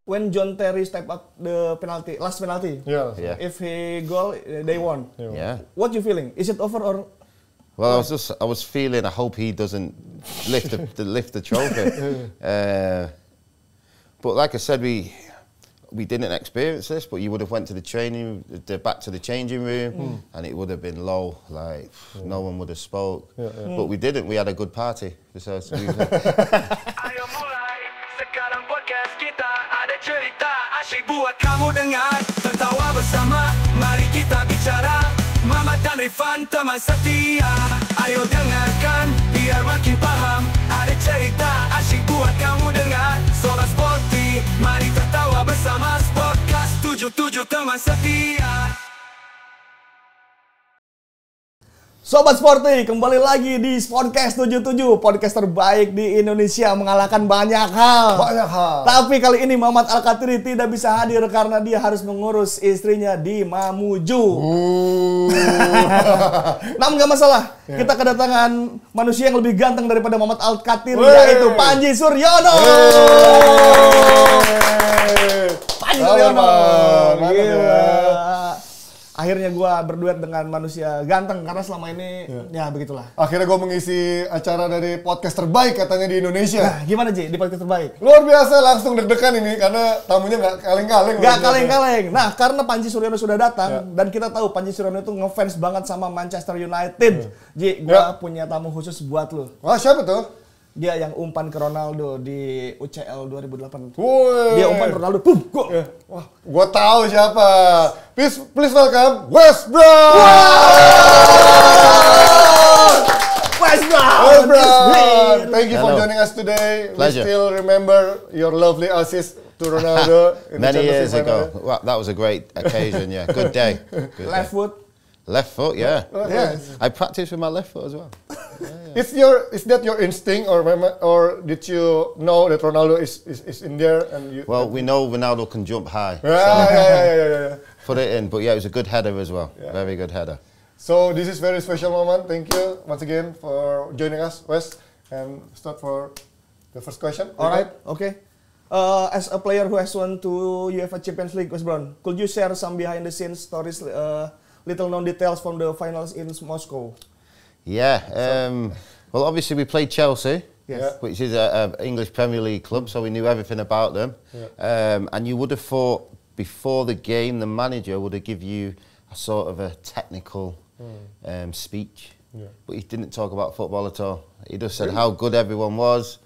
when John Terry step up the last penalty. Yeah. If he goal, they won. Yeah. What you feeling? Is it over or? Well, I was feeling. I hope he doesn't lift the trophy. But like I said, we didn't experience this. But you would have went to the back to the changing room, and it would have been low. Like no one would have spoke. But we didn't. We had a good party. Besides, Ayo mulai, sekarang podcast kita ada cerita asyik buat kamu dengar. Tertawa bersama, mari kita bicara. Mama dan Riphan teman setia. Ayo dengarkan, biar makin paham. Ada cerita asyik buat kamu dengar. Soal sporty, mari tertawa bersama. Podcast 77 teman setia. Sobat Sporty, kembali lagi di Podcast 77, podcast terbaik di Indonesia, mengalahkan banyak hal. Tapi kali ini Muhammad Al-Katiri tidak bisa hadir karena dia harus mengurus istrinya di Mamuju. Namun gak masalah, kita kedatangan manusia yang lebih ganteng daripada Muhammad Al-Katiri, yaitu Panji Suryono. Panji Suryono. Akhirnya gue berduet dengan manusia ganteng karena selama ini ya begitulah. Akhirnya gue mengisi acara dari podcast terbaik katanya di Indonesia. Nah, gimana Ji di podcast terbaik? Luar biasa, langsung deg-degan ini karena tamunya nggak kaleng-kaleng. Nggak kaleng-kaleng. Nah, karena Panji Suryono sudah datang dan kita tahu Panji Suryono itu ngefans banget sama Manchester United. Ji, gue punya tamu khusus buat lu. Wah, siapa tuh? Dia yang umpan ke Ronaldo di UCL 2008. Woi. Dia umpan Ronaldo, boom, gol. Wah, gua tahu siapa. Please welcome Wesley Brown. Wesley Brown. Thank you for joining us today. Pleasure. We still remember your lovely assist to Ronaldo in many the years Champions League ago. Well, that was a great occasion. Yeah, good day. Good Left day. foot. Left foot, yeah. Yes. I practiced with my left foot as well. Is that your instinct, or did you know that Ronaldo is in there and you? Well, we know Ronaldo can jump high. Yeah. Put it in, but yeah, it was a good header as well. Yeah. Very good header. So this is very special moment. Thank you once again for joining us, Wes. And start for the first question. All right, okay. As a player who has won 2 UEFA Champions League, Wes Brown, could you share some behind-the-scenes stories, little-known details from the finals in Moscow? Yeah. Well, obviously we played Chelsea, which is an English Premier League club, so we knew everything about them. And you would have thought before the game, the manager would have given you a sort of a technical speech, but he didn't talk about football at all. He just said how good everyone was,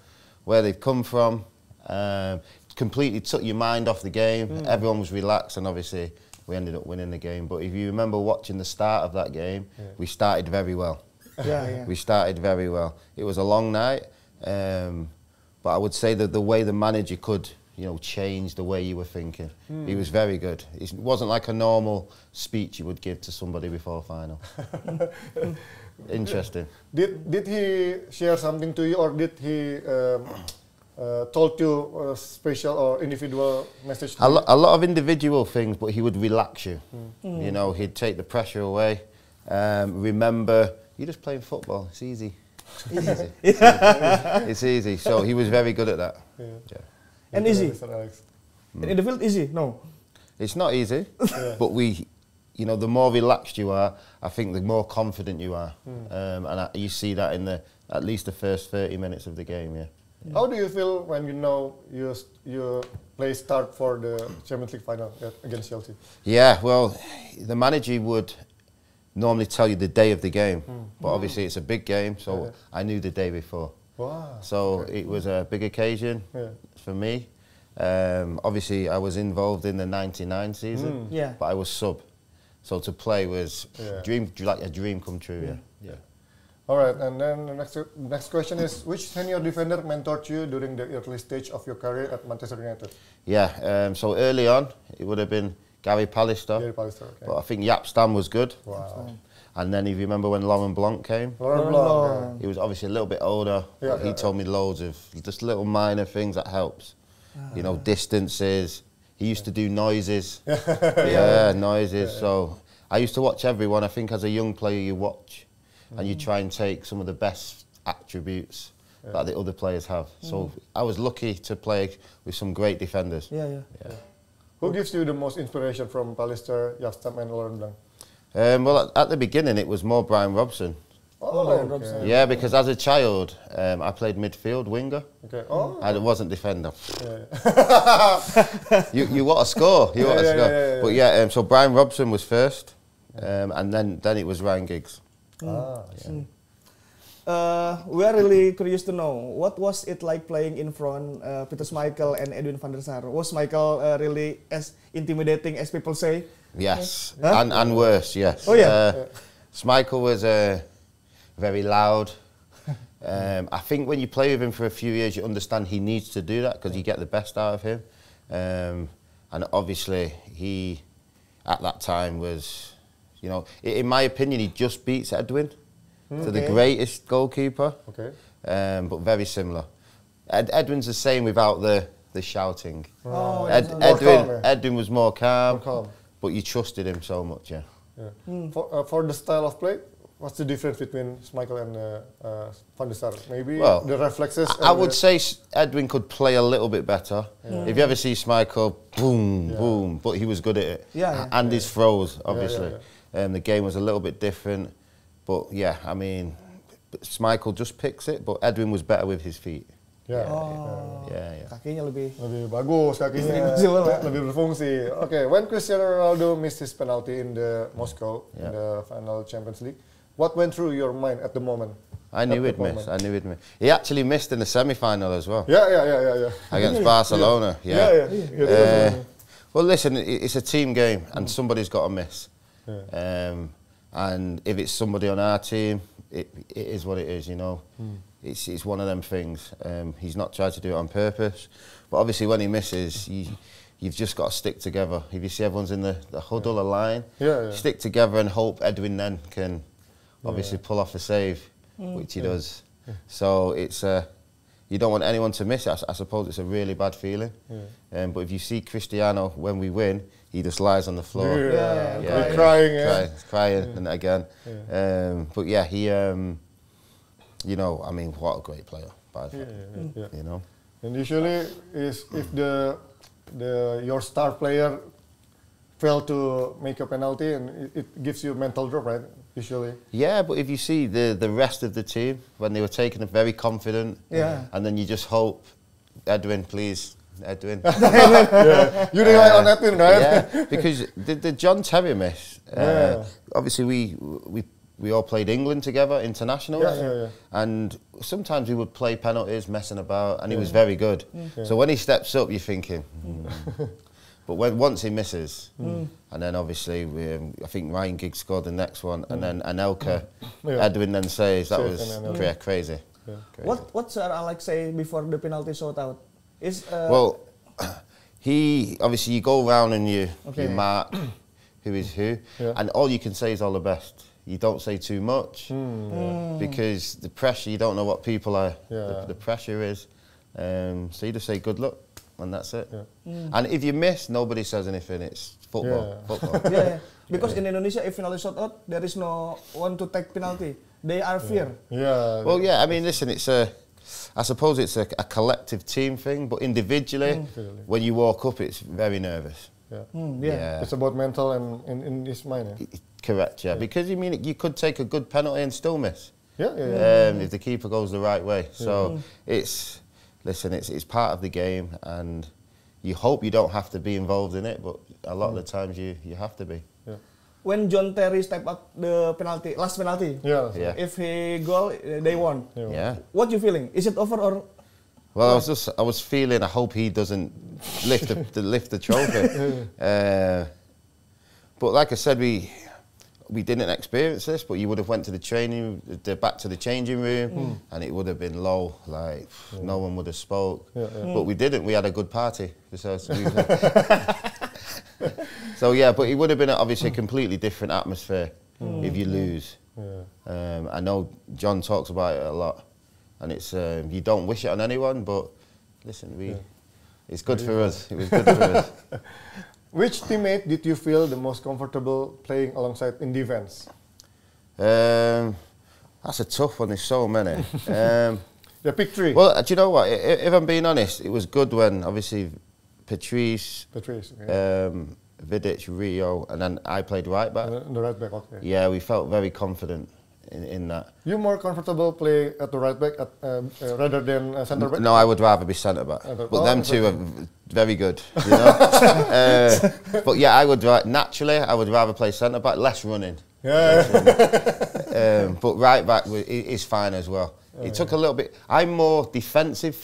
where they'd come from. Completely took your mind off the game. Everyone was relaxed, and obviously we ended up winning the game. But if you remember watching the start of that game, we started very well. We started very well. It was a long night, but I would say that the way the manager could, change the way you were thinking. He was very good. It wasn't like a normal speech you would give to somebody before a final. Interesting. Did he share something to you, or did he told you a special or individual message? A lot of individual things, but he would relax you. He'd take the pressure away. Remember, you're just playing football. It's easy. It's easy. So he was very good at that. And easy. In the field, easy? No. It's not easy, but the more relaxed you are, I think the more confident you are. And you see that in at least the first 30 minutes of the game, How do you feel when you play start for the Champions League final against Chelsea? Yeah, well, the manager would normally tell you the day of the game, but obviously it's a big game, so I knew the day before. Wow. So it was a big occasion for me. Obviously, I was involved in the '99 season, but I was sub, so to play was a dream come true. All right, and then the next question is, which senior defender mentored you during the early stage of your career at Manchester United? So early on, it would have been Gary Pallister. Okay. But I think Jaap Stam was good. Wow. And then if you remember when Laurent Blanc came, he was obviously a little bit older. He told me loads of just little minor things that helps. Distances. He used to do noises. Noises. So I used to watch everyone. I think as a young player you watch and you try and take some of the best attributes that the other players have. So I was lucky to play with some great defenders. Yeah. Who gives you the most inspiration from Pallister, Jastam, and Lorendang? Well, at the beginning, it was more Brian Robson. Brian Robson. Yeah, because as a child, I played midfield, winger. Okay. I wasn't defender. Yeah. You want to score. You want to score. Yeah. But yeah, so Brian Robson was first, and then it was Ryan Giggs. We are really curious to know what was it like playing in front Peter Michael and Edwin van der Sar. Was Michael really as intimidating as people say? Yes, Huh? and worse. Yes. Oh yeah. Schmeichel was very loud. I think when you play with him for a few years, you understand he needs to do that because you get the best out of him. And obviously, he at that time was, you know, in my opinion, he just beats Edwin to the greatest goalkeeper. Okay. But very similar. Edwin's the same without the shouting. Oh, Edwin was more calm, More calm. but you trusted him so much. Yeah. For the style of play, what's the difference between Michael and Van der Sar? Maybe Well, the reflexes. I would say Edwin could play a little bit better. If you ever see Michael, boom, but he was good at it. And his throws, obviously. The game was a little bit different. But yeah, I mean, Michael just picks it, but Edwin was better with his feet. Yeah. Kakinya lebih bagus, kakinya lebih berfungsi. Okay, when Cristiano Ronaldo missed his penalty in the Moscow in the final Champions League, what went through your mind at the moment? I knew he'd miss. He actually missed in the semi-final as well. Yeah. Against Barcelona. Yeah. Well, listen, it's a team game, and somebody's got to miss. And if it's somebody on our team, it is what it is, you know. It's one of them things. He's not tried to do it on purpose, but obviously when he misses, you've just got to stick together. If you see everyone's in the huddle, a line, stick together and hope Edwin then can obviously pull off a save, which he does. So it's you don't want anyone to miss it. I suppose it's a really bad feeling. But if you see Cristiano when we win, he just lies on the floor, crying, and again. But yeah, he, you know, I mean, what a great player, by far. You know. And usually, if your star player fail to make a penalty, and it gives you a mental drop, right? Usually. Yeah, but if you see the rest of the team when they were taking it very confident, and then you just hope, Edwin, please. Edwin. You rely on Edwin, right? Yeah, because the John Terry miss. Obviously, we all played England together, internationals, and sometimes we would play penalties, messing about, and he was very good. So when he steps up, you're thinking. But once he misses, and then obviously I think Ryan Giggs scored the next one, and then Anelka, Edwin then saves. That was crazy. What Sir Alex say before the penalty shootout? Well, he obviously you go around and you mark who is who, and all you can say is all the best. You don't say too much because the pressure, you don't know what people are. The pressure is, so you just say good luck, and that's it. And if you miss, nobody says anything. It's football. Because in Indonesia, if penalty shootout, there is no one to take penalty. They are fear. Well, I mean, listen, I suppose it's a collective team thing, but individually, when you walk up, it's very nervous. It's about mental and in his mind. Correct, because you mean you could take a good penalty and still miss. If the keeper goes the right way. So it's part of the game, and you hope you don't have to be involved in it, but a lot of the times you have to be. When John Terry step up the last penalty, if he goal, they won. What you feeling? Is it over or? Well, I was feeling. I hope he doesn't lift the trophy. But like I said, we didn't experience this. But you would have went to back to the changing room, and it would have been low. Like no one would have spoke. But we didn't. We had a good party. So but it would have been obviously a completely different atmosphere if you lose. I know John talks about it a lot, and it's you don't wish it on anyone, but listen, it's good for us. It was good for us. Which teammate did you feel the most comfortable playing alongside in defense? That's a tough one. There's so many. The pick three. Well, do you know what? If I'm being honest, it was good when obviously Patrice, Vidic, Rio, and then I played right back. The right back, okay. Yeah, we felt very confident in that. You more comfortable play at the right back rather than centre back? No, I would rather be centre back. But them two are very good, you know. But yeah, I would naturally I would rather play centre back, less running. Yeah. But right back is fine as well. It took a little bit. I'm more defensive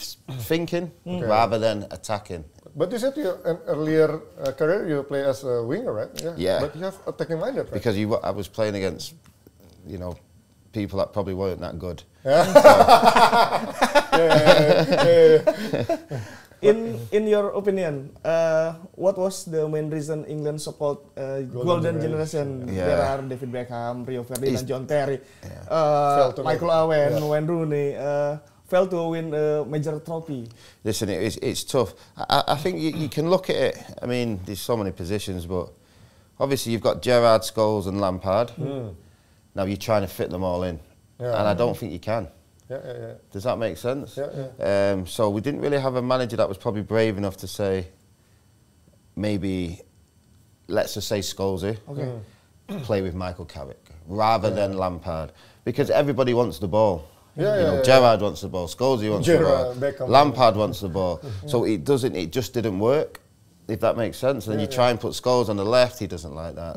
thinking rather than attacking. But you said in earlier career you play as a winger, right? Yeah. But you have attacking minded, right? Because I was playing against, you know, people that probably weren't that good. In your opinion, what was the main reason England so-called golden generation? There are David Beckham, Rio Ferdinand, John Terry, Michael Owen, Wayne Rooney. Failed to win a major trophy. Listen, it's tough. I think you can look at it. I mean, there's so many positions, but obviously you've got Gerrard, Scholes, and Lampard. Now you're trying to fit them all in, and I don't think you can. Does that make sense? So we didn't really have a manager that was probably brave enough to say, maybe, let's just say Scholesy, play with Michael Carrick rather than Lampard, because everybody wants the ball. Gerrard wants the ball, Scholesy wants the ball, Beckham. Lampard wants the ball. So it just didn't work, if that makes sense. And then you try and put Scholes on the left, he doesn't like that.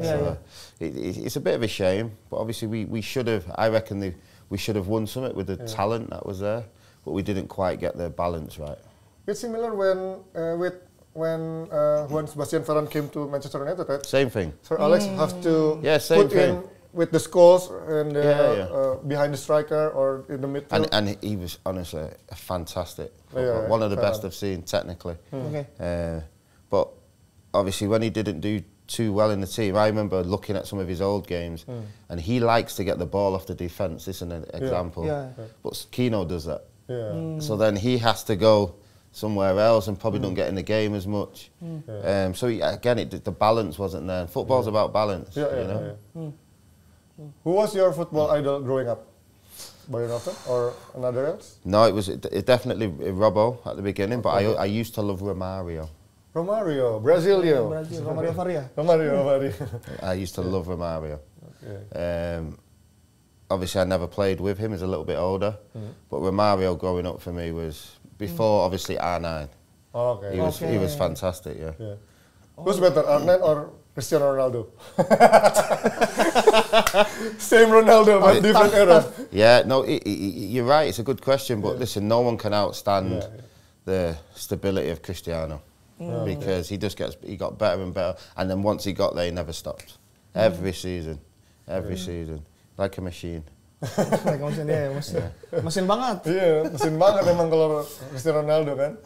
It's a bit of a shame, but obviously we should have, I reckon we should have won something with the talent that was there, but we didn't quite get the balance right. It's similar when Juan Sebastian Veron came to Manchester United, right? Same thing. Sir Alex have to same put thing. in with the Scholes and behind the striker or in the midfield. And he was honestly a fantastic footballer. One of the best I've seen technically. But obviously when he didn't do too well in the team, I remember looking at some of his old games and he likes to get the ball off the defence. This is an example. But Kino does that. So then he has to go somewhere else and probably don't get in the game as much. So again, the balance wasn't there. And football's about balance. You know? Who was your football idol growing up? Brian Robson or another else? No, it was definitely Robbo at the beginning, but I used to love Romario. Romario, Brazilio. Romario Faria. Romario. I used to love Romario. Obviously, I never played with him. He's a little bit older, but Romario growing up for me was before obviously R9. He was fantastic. Who's better, R9 or Cristiano Ronaldo? Same Ronaldo, but different era. Yeah, no, you're right. It's a good question, but listen, no one can outstand the stability of Cristiano because he got better and better, and then once he got there, he never stopped. Every season, like a machine. Like a machine, mesin banget. Mesin banget emang kalau Cristiano Ronaldo kan.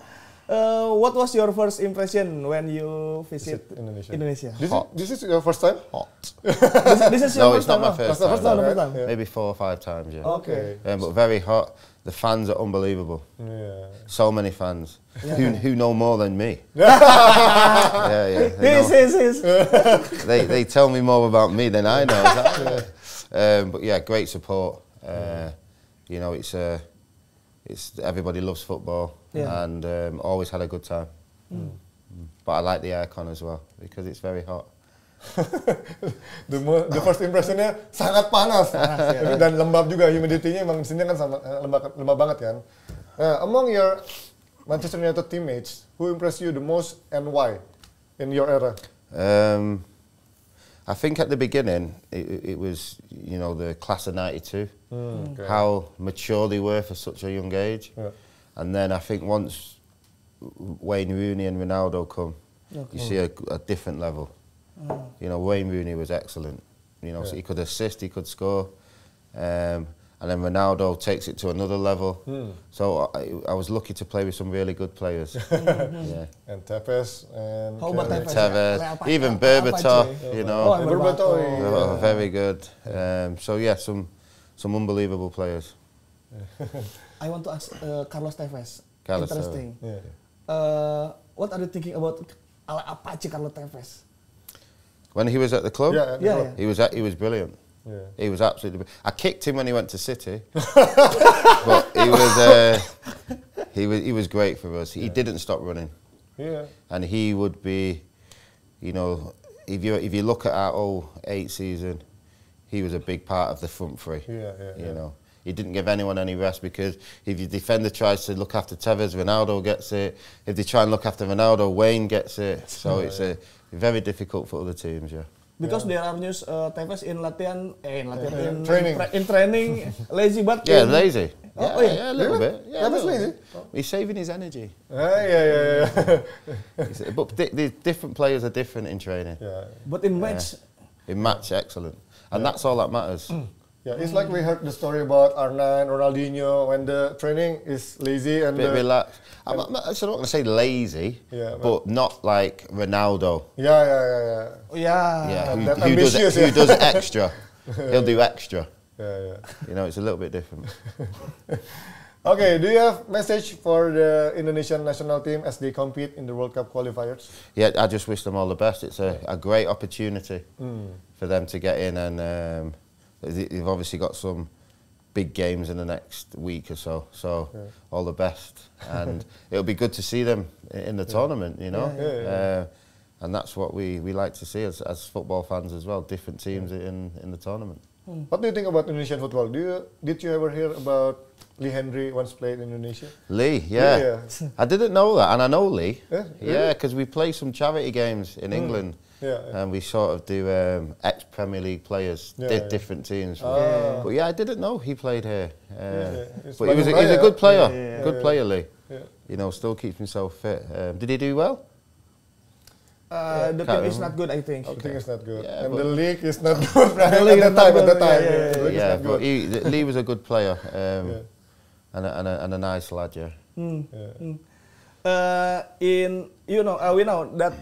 What was your first impression when you visit Indonesia? This is your first time? Hot. This is your first time? No, it's not my first time. First time. Maybe 4 or 5 times, Okay. But very hot. The fans are unbelievable. So many fans who know more than me. They tell me more about me than I know. But yeah, great support. You know, it's everybody loves football and always had a good time. But I like the aircon as well because it's very hot. The first impressionnya sangat panas dan lembab juga, humidity-nya emang di sini kan sama lembab banget kan. Among your Manchester United teammates, who impressed you the most and why in your era? I think at the beginning it was, you know, the class of '92, how mature they were for such a young age, and then I think once Wayne Rooney and Ronaldo come, you see a different level. You know, Wayne Rooney was excellent. You know, so he could assist, he could score, and then Ronaldo takes it to another level. So I was lucky to play with some really good players. And Tevez and Tevez, even Berbatov, you know, very good. So yeah, some unbelievable players. I want to ask Carlos Tevez. Carlos Interesting. What are you thinking about Apache Carlos Tevez? When he was at the club, he was brilliant. He was absolutely. I kicked him when he went to City, but he was. He was great for us. He didn't stop running. Yeah. And he would be, you know, if you look at our 2008 season, he was a big part of the front three. You know, he didn't give anyone any rest, because if your defender tries to look after Tevez, Ronaldo gets it. If they try and look after Ronaldo, Wayne gets it. So it's very difficult for other teams. Yeah. Because there are news Tevez in training, lazy, but lazy. A little bit. Yeah, Tevez lazy. He's saving his energy. Yeah. But the different players are different in training. Yeah. But in match, excellent, and that's all that matters. Yeah, it's like we heard the story about R9, Ronaldinho, when the training is lazy and bit relaxed. I'm not going to say lazy, but not like Ronaldo. Yeah. Who does extra? He'll do extra. Yeah. You know, it's a little bit different. Okay, do you have message for the Indonesian national team as they compete in the World Cup qualifiers? Yeah, I just wish them all the best. It's a great opportunity for them to get in, and they've obviously got some big games in the next week or so. So all the best, and it'll be good to see them in the tournament. You know, and that's what we like to see as football fans as well. Different teams in the tournament. What do you think about Indonesian football? Did you ever hear about Lee Henry once played in Indonesia? Lee, yeah. I didn't know that, and I know Lee. Yeah, because we play some charity games in England. And we sort of do ex-Premier League players, different teams. But yeah, I didn't know he played here. But he was a good player, good player, Lee. You know, still keeps himself fit. Did he do well? The team is not good, I think. The team is not good. Yeah, and the league is not good at the time. Yeah, but Lee was a good player and a nice lad, We know that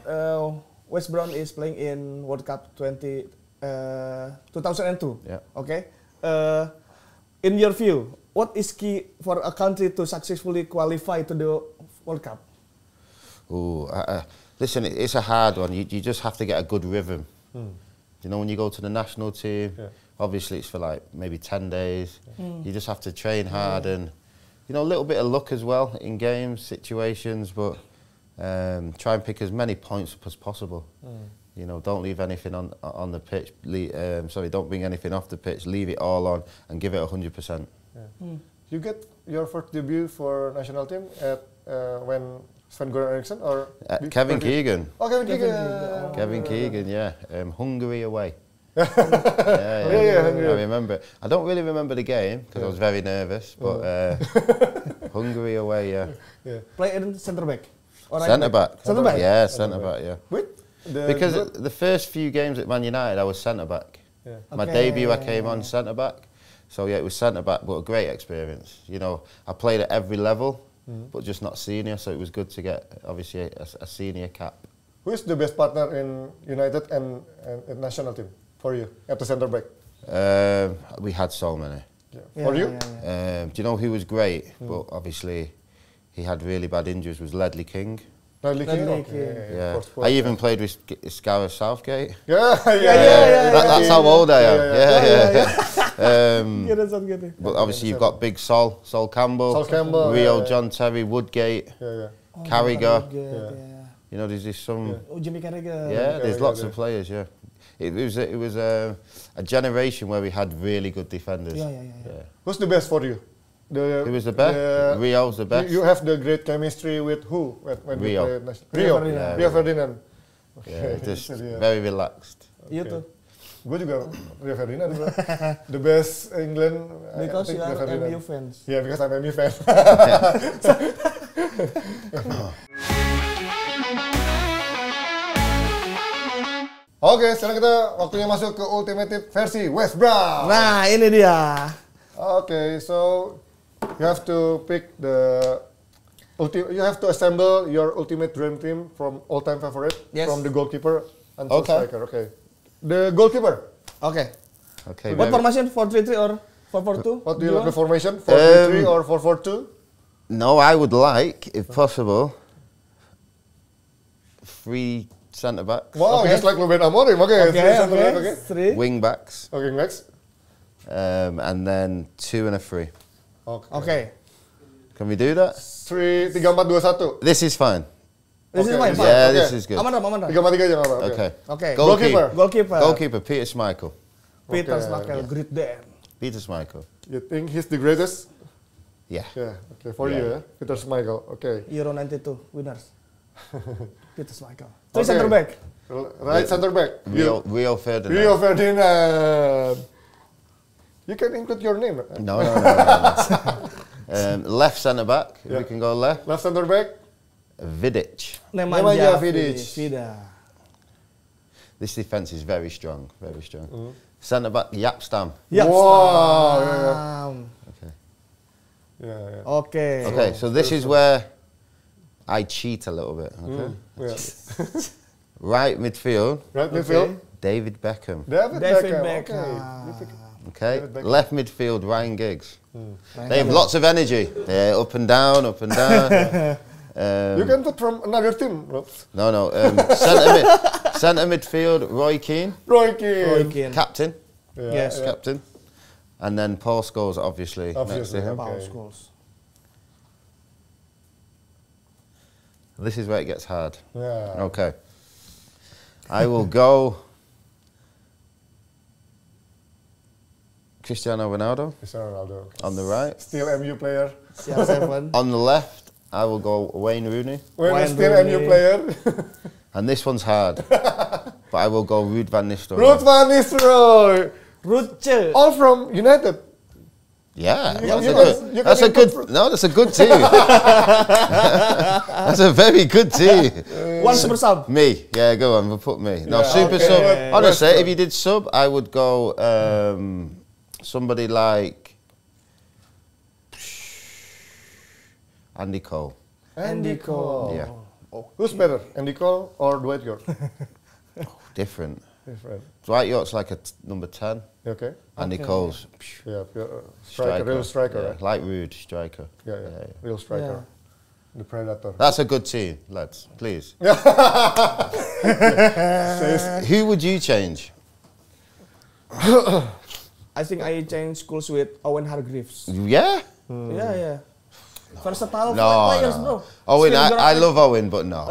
West Brown is playing in World Cup 2002. Yeah. Okay. In your view, what is key for a country to successfully qualify to the World Cup? Listen, it's a hard one. You just have to get a good rhythm. You know, when you go to the national team, obviously it's for like maybe 10 days. You just have to train hard and, you know, a little bit of luck as well in games, situations, but try and pick as many points up as possible. You know, don't leave anything on the pitch. Don't bring anything off the pitch. Leave it all on and give it 100%. You get your first debut for national team at when Sven-Göran Eriksson or Kevin Keegan. Oh, Kevin Keegan. Kevin Keegan, yeah. Hungary away. I remember. I don't really remember the game because I was very nervous, but Hungary away, Play in centre back. Centre back. Centre back. Yeah, centre back. Yeah. Because good? the first few games at Man United, I was centre back. My debut, I came on centre back. So yeah, it was centre back, but a great experience. You know, I played at every level, but just not senior. So it was good to get obviously a senior cap. Who is the best partner in United and national team for you at the centre back? We had so many. For you? Do you know who was great? But obviously, he had really bad injuries. Was Ledley King. Ledley King. Yeah. I even played with Gareth Southgate. That's how old I am. But obviously you've got big Sol Campbell, Rio, John Terry, Woodgate, Carragher. You know, there's just some. Jimmy Carragher. Yeah, there's lots of players. Yeah, it was a generation where we had really good defenders. Who's the best for you? Who was the best? Rio's the best. You have the great chemistry with who when Rio. you play Rio Ferdinand. Okay. Just very relaxed. You too. Gue juga Rio Ferdinand juga. The best England. Because you are MU fans. Yeah, because I'm MU fan. Oke, sekarang kita waktunya masuk ke ultimate versi West Brown. Nah, ini dia. Okay, so you have to pick you have to assemble your ultimate dream team from all-time favorite, from the goalkeeper until striker. Okay. The goalkeeper. Okay. What formation? 4-3-3 or 4-4-2? What do you like the formation? 4-3-3 or 4-4-2? No, I would like, if possible, 3 centre backs. Wow, just like Ruben Amorim. Okay. 3 wing backs. Okay, next. And then 2 and a 3. Okay. Can we do that? 3-4-2-1. This is fine. This is fine. Yeah, Okay. this is good. Amarah. 3-4-3 aja nggak apa. Okay. Okay. Goalkeeper. Goalkeeper, Peter Schmeichel. Peter Okay. Schmeichel, great Dan. Peter Schmeichel. You think he's the greatest? Yeah. Yeah. Okay, for Yeah. you ya. Peter Schmeichel. Okay. Euro 92 winners. Peter Schmeichel. Okay. Center back. Right center back. Rio Ferdinand. Rio Ferdinand. You can include your name. No. Left centre back. If Yeah. we can go left. Left center back. Vidic. Nemanja Vidic. Vida. This defence is very strong. Very strong. Centre back Yapstam. Yap. Wow. Okay. Yeah. Okay. So this is where I cheat a little bit. Okay. Yeah. Right midfield. Right midfield. David Beckham. David Beckham. Okay. David Beckham. Left midfield Ryan Giggs. They have lots of energy. They're up and down, up and down. You can put from another team. No. Centre midfield Roy Keane. Roy Keane. Captain. Yeah, Yes. yeah. Captain. And then Paul Scholes, obviously next to him. Paul Okay. Scholes. This is where it gets hard. Yeah. Okay. I will go Cristiano Ronaldo Cristiano Ronaldo. on the right. Still MU player. CR7. On the left, I will go Wayne Rooney. When still Rooney. MU player. And this one's hard. But I will go Ruud van Nistelrooy. Ruud van Nistelrooy. Rutje. All from United. Yeah, you that's a can good. put- No, that's a good team. That's a very good team. One super sub. Me, yeah, go on. We'll put me. No, Yeah, super okay. sub. Yeah. Honestly, West if you did sub, I would go somebody like Andy Cole. Andy Cole. Yeah. Who's better, Andy Cole or Dwight York? Different. Different. Dwight York's like a number 10. Okay. Andy Cole's Yeah, striker, real striker, yeah, right? like Ruud, striker. Yeah, real striker. The Predator. That's a good team, lads. Please. Says- Who would you change? I think I change schools with Owen Hargreaves. Yeah. Yeah. Versatile No, players, no. bro. Owen, Still I gonna- love Owen, but no.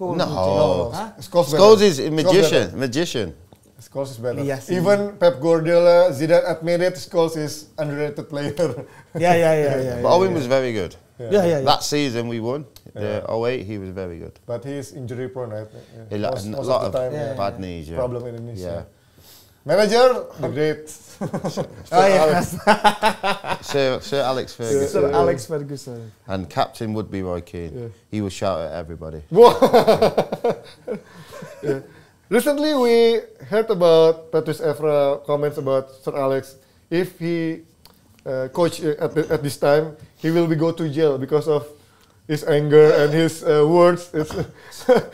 Who No. would you change? Huh? Scholes is a better. magician. Magician. Scholes is better. Yes. Even Pep Guardiola, Zidane admitted Scholes is underrated player. Yeah. But Owen was very good. Yeah. That season we won. The 08, he was very good. But he's injury prone, right? A Most lot of the time, yeah. bad knees. Yeah. problem in Indonesia. Yeah. Manager, the great. Oh yes. Sir Alex Ferguson. Sir Alex Ferguson. And captain would be Roy Keane. Yeah. He would shout at everybody. Yeah. Recently, we heard about Patrice Evra comments about Sir Alex. If he coach at this time, he will be go to jail because of his anger and his words.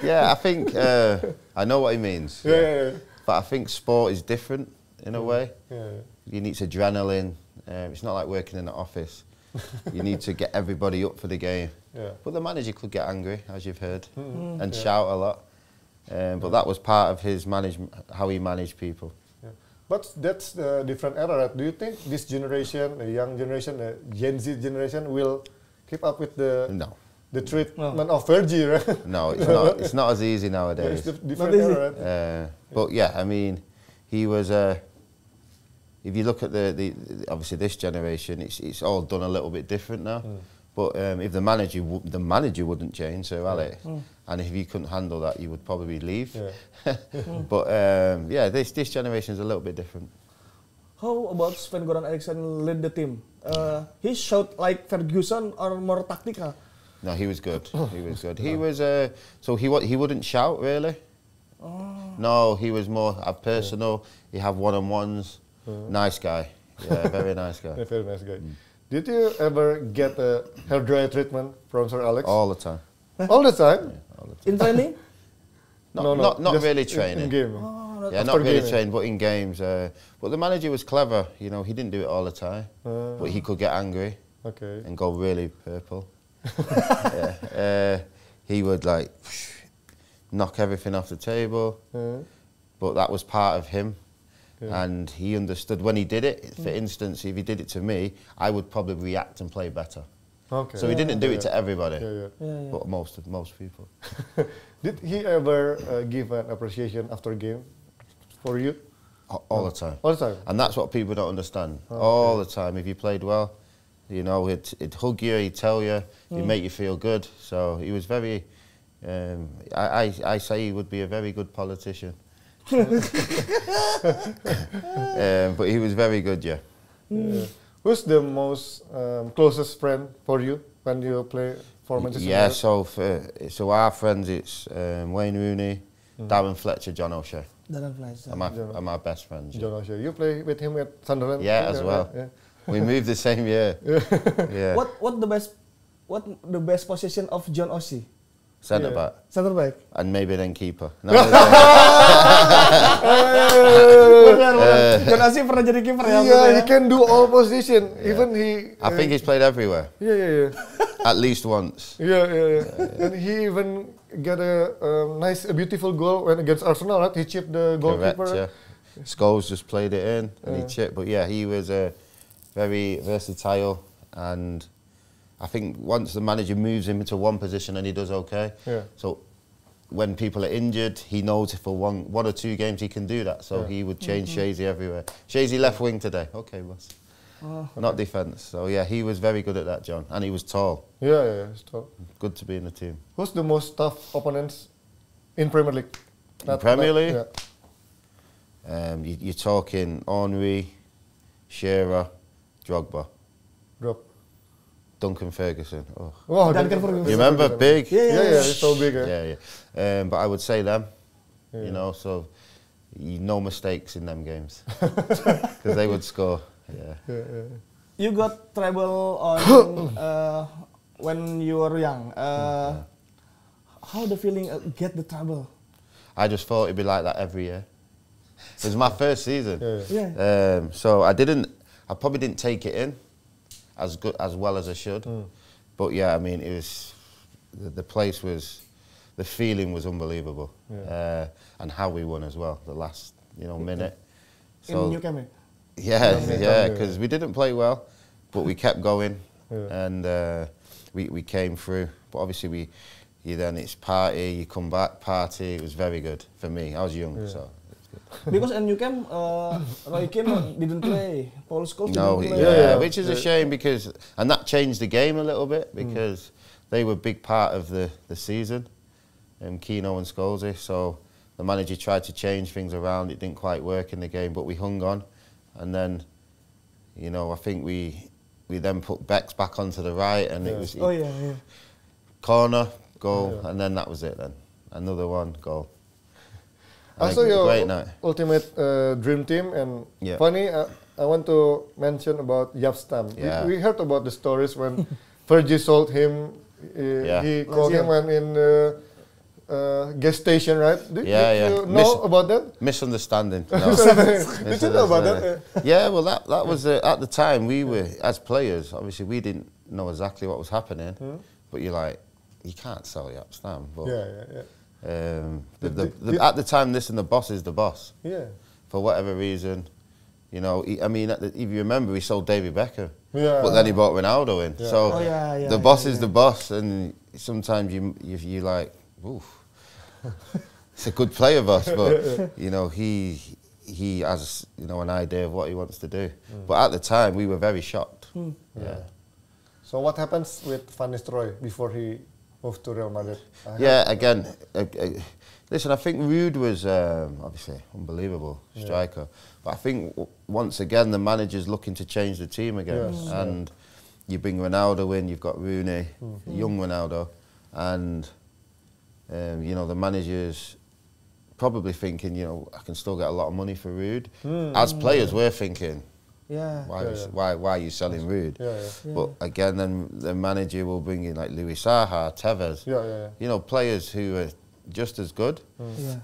Yeah, I think I know what he means. Yeah. But I think sport is different in a way. Yeah. You need adrenaline. It's not like working in an office. You need to get everybody up for the game. Yeah. But the manager could get angry, as you've heard, and shout a lot. But that was part of his management, how he managed people. Yeah. But that's the different era, right? Do you think this generation, the young generation, the Gen Z generation, will keep up with the treatment of Fergie, right? No, it's not. It's not as easy nowadays. It's different era, right? But yeah, I mean, he was. If you look at the obviously this generation, it's all done a little bit different now. But if the manager wouldn't change, Sir Alex, and if you couldn't handle that, you would probably leave. Yeah. But yeah, this generation is a little bit different. How about Sven-Goran Eriksson lead the team? He shot like Ferguson or more tactical? No, he was good. He was good. He was so he wouldn't shout really. No, he was more personal. He had one-on-ones. Nice guy. Yeah, very nice guy. Yeah, very nice guy. Did you ever get a hair dryer treatment from Sir Alex? All the time. All the time? Yeah, all the time. In training? Not just really training. In game. Yeah, not really trained, but in games. But the manager was clever. You know, he didn't do it all the time, but he could get angry Okay. and go really purple. He would like knock everything off the table. But that was part of him. Yeah. And he understood when he did it. For instance, if he did it to me, I would probably react and play better. Okay. So he didn't do it to everybody, Yeah. but most people. Did he ever give an appreciation after game for you? All the time. All the time. And that's what people don't understand. All the time. If you played well, you know, he'd hug you, he'd tell you, he'd make you feel good. So he was very. I say he would be a very good politician. But he was very good, yeah. Who's the most closest friend for you when you play for Manchester United? So our friends, it's Wayne Rooney, Darren Fletcher, John O'Shea. Darren Fletcher. Are my best friends. John O'Shea. You play with him at Sunderland? Yeah, as well. Yeah. We moved the same year. Yeah. What the best position of John O'Shea? Centre back. Center back. And maybe then keeper. No, John O'Shea pernah jadi kiper ya? Yeah, he can do all position. Even he. I think he's played everywhere. Yeah. At least once. Yeah. And he even got a beautiful goal when against Arsenal, right? He chipped the goalkeeper. Correct, yeah. Scholes just played it in and he chipped. But yeah, he was very versatile, and I think once the manager moves him into one position and he does okay. Yeah. So when people are injured, he knows if for one or two games he can do that. So he would change Shazy everywhere. Shazy left wing today. Okay, boss. Not defence. So yeah, he was very good at that, John. And he was tall. Yeah, he's tall. Good to be in the team. Who's the most tough opponents in Premier League? Premier League? Yeah. You're talking Henry, Shearer, Drogba. Duncan Ferguson. Oh, Duncan Ferguson. You remember? Big? Yeah, he's so big. Yeah. But I would say them, you know, so no mistakes in them games. Because they would score. Yeah. You got trouble on when you were young. How the feeling get the trouble? I just thought it'd be like that every year. It was my first season. So I probably didn't take it in as well as I should. But yeah, I mean, it was the place was, the feeling was unbelievable, and how we won as well. The last minute. So, in New Camp. Yeah, because we didn't play well, but we kept going, and we came through. But obviously then it's party. You come back, party. It was very good for me. I was young, so. Because in New Camp, Roy Keane didn't play. Paul Scholes didn't play. Yeah, which is a shame and that changed the game a little bit because they were a big part of the season, Keano and Scholes. So the manager tried to change things around. It didn't quite work in the game, but we hung on, and then, I think we then put Bex back onto the right, and it was corner goal, and then that was it. Then another one goal. Also, your ultimate dream team, and funny, I want to mention about Jaap Stam. We heard about the stories when Fergie sold him. He called him when in gas station, right? Did you know about that? Misunderstanding. Did you know about that? Yeah, well, that was at the time we were, as players, obviously we didn't know exactly what was happening, but you're like, you can't sell Jaap Stam. But at the time, the boss is the boss. Yeah. For whatever reason, I mean, if you remember, he sold David Beckham. Yeah. But then he brought Ronaldo in. Yeah. So the boss is the boss, and sometimes you like, oof, it's a good player, boss, but he has an idea of what he wants to do. But at the time, we were very shocked. Yeah. So what happens with Van Nistelrooy before he moved to Real Madrid? Again, listen, I think Ruud was obviously unbelible striker, but I think once again the manager's looking to change the team again, and you bring Ronaldo in, you've got Rooney, young Ronaldo, and the manager's probably thinking, I can still get a lot of money for Ruud. As players, we're thinking, why are you selling Ruud? But again, then the manager will bring in like Luis Saha, Tevez, players who are just as good,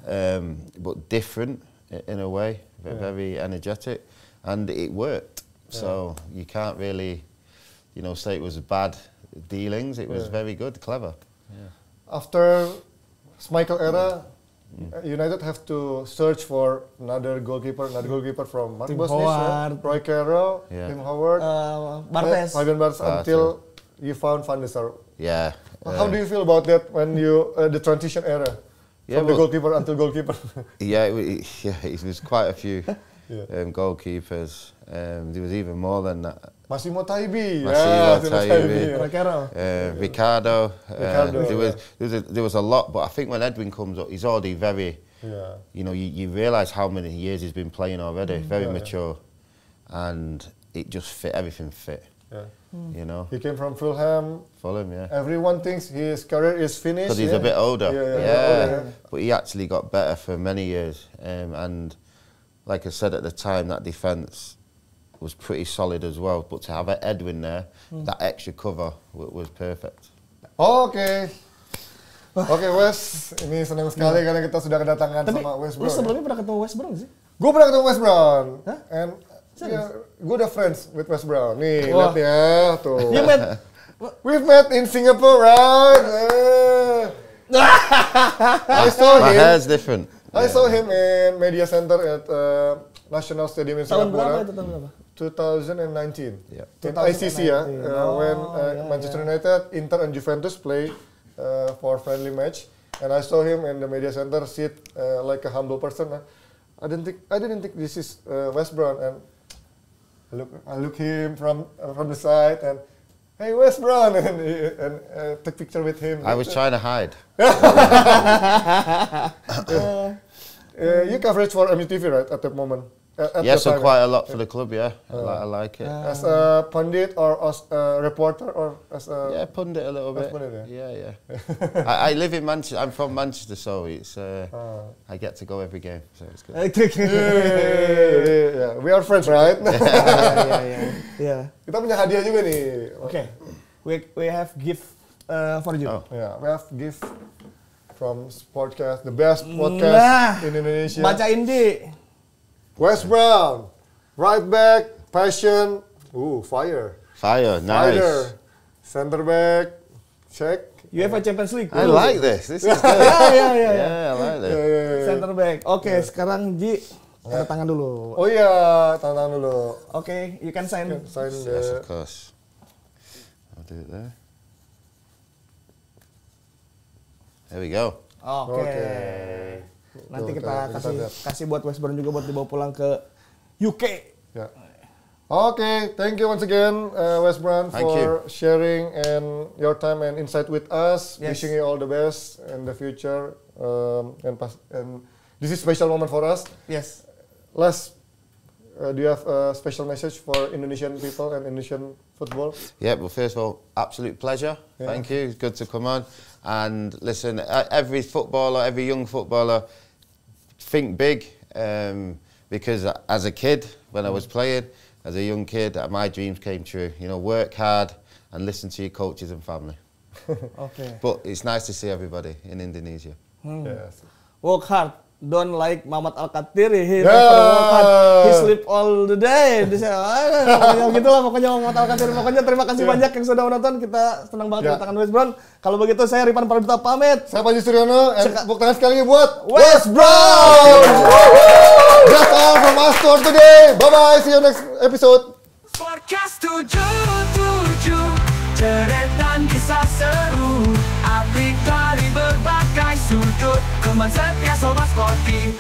but different in a way, very energetic, and it worked. So you can't really, say it was bad dealings. It was very good, clever. After Michael era, United have to search for another goalkeeper from Mark Bosnich, Roy Carroll, Tim Howard, Bartes, Fabian Barthez, until you found Van der Sar. Yeah. How do you feel about that when you the transition era from the goalkeeper until goalkeeper? Yeah, it was quite a few goalkeepers. There was even more than that. Massimo Taibi, Ricardo. There was a lot, but I think when Edwin comes up, he's already very. You know, you realise how many years he's been playing already. Very mature, and it just fit. Everything fit. You know. He came from Fulham. Yeah. Everyone thinks his career is finished. Because he's a bit older. Yeah. But he actually got better for many years. And like I said at the time, that defence was pretty solid as well. But to have Edwin there, that extra cover was perfect. Oke, Wes, ini senang sekali karena kita sudah kedatangan sama Wes Brown. Lu sebelumnya pernah ketemu Wes Brown sih? Gue pernah ketemu Wes Brown. Hah? And gue udah friends with Wes Brown. Nih, lihat ya, tuh. We've met in Singapore, right? I saw him. My hair's different. I saw him in media center at National Stadium in Singapore. Tahun berapa? 2019. Yeah. In ICC ya, when Manchester United, Inter, and Juventus play for friendly match, and I saw him in the media center sit like a humble person. I didn't think this is Wes Brown, and I look him from the side and. Hey, Wes Brown, and take picture with him. I was trying to hide. You coverage for MUTV, right, at that moment? Yes, so quite a lot for the club, yeah. I like it. As a pundit or as a reporter or as a... Yeah, pundit a little bit. Pundit, yeah. I live in Manchester. I'm from Manchester, so it's I get to go every game, so it's good. Yeah. We are friends, right? Yeah. Kita punya hadiah juga nih. Okay. We have gift for you. Yeah, we have gift from Sportcast, the best podcast in Indonesia. Bacain di. Wes Brown, right back, passion, fire, nice. Fighter, center back, check. UEFA Champions League. I like this. This is good. Yeah, I like this. Center back. Oke, sekarang Ji, tanda tangan dulu. Oh iya, tanda tangan dulu. Oke, you can sign. Yes, of course. I'll do it there. There we go. Oke. Nanti kita kasih buat Wes Brown juga buat dibawa pulang ke UK. Ya. Oke, thank you once again Wes Brown for sharing and your time and insight with us. Yes. Wishing you all the best in the future. And this is a special moment for us. Yes. Last, do you have a special message for Indonesian people and Indonesian football? Yeah, well, first of all, absolute pleasure. Yeah. Thank you. It's good to come on. And listen, every footballer, every young footballer, think big. Because as a kid, when I was playing, as a young kid, my dreams came true. You know, work hard and listen to your coaches and family. Okay. But it's nice to see everybody in Indonesia. Yes. Work hard. Don't like Mamat Al-Katiri. He never work hard. He sleep all the day. Gitu lah pokoknya Mamat Al-Katiri. Pokoknya terima kasih banyak yang sudah menonton. Kita senang banget kedatangan Wes Brown. Kalau begitu saya Riphan Pradipta pamit. Saya Panji Suryono. Tepuk tangan sekali lagi buat Wes Brown. That's all from us for today. Bye-bye. See you next episode. Podcast 77, deretan kisah seru, update dari berbagai sudut, kemasan ya sobat sporty.